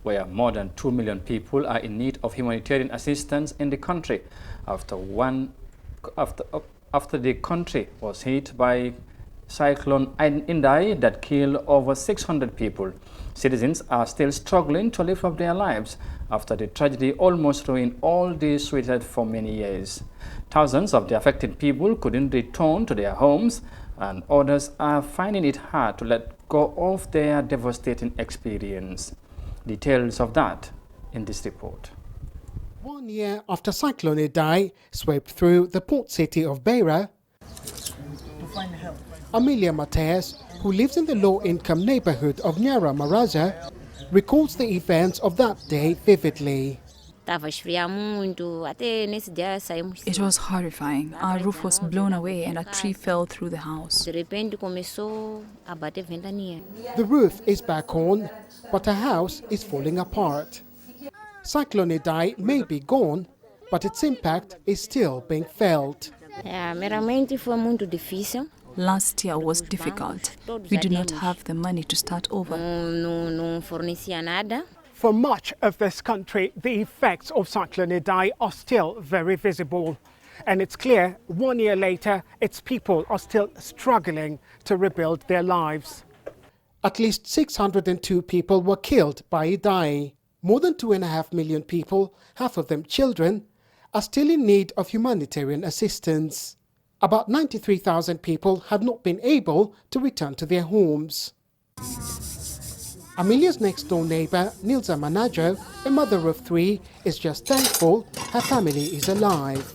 where more than 2 million people are in need of humanitarian assistance in the country after the country was hit by Cyclone Indai that killed over 600 people. Citizens are still struggling to live up their lives after the tragedy almost ruined all they sweated for many years. Thousands of the affected people couldn't return to their homes, and others are finding it hard to let go of their devastating experience. Details of that in this report. 1 year after Cyclone Idai swept through the port city of Beira, Amelia Mateus, who lives in the low-income neighborhood of Nyara Maraja, recalls the events of that day vividly. It was horrifying. Our roof was blown away and a tree fell through the house. The roof is back on, but the house is falling apart. Cyclone Idai may be gone, but its impact is still being felt. Last year was difficult. We do not have the money to start over. For much of this country, the effects of Cyclone Idai are still very visible. And it's clear 1 year later, its people are still struggling to rebuild their lives. At least 602 people were killed by Idai. More than 2.5 million people, half of them children, are still in need of humanitarian assistance. About 93,000 people have not been able to return to their homes. Amelia's next-door neighbor, Nilza Manajo, a mother of 3, is just thankful her family is alive.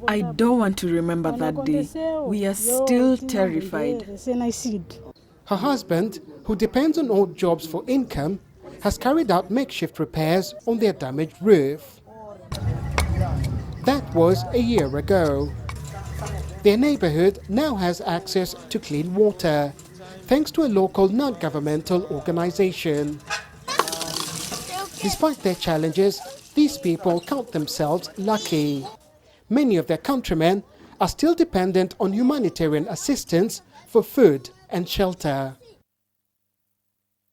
I don't want to remember that day. We are still terrified. Her husband, who depends on odd jobs for income, has carried out makeshift repairs on their damaged roof. That was a year ago. Their neighborhood now has access to clean water, thanks to a local non-governmental organization. Despite their challenges, these people count themselves lucky. Many of their countrymen are still dependent on humanitarian assistance for food and shelter.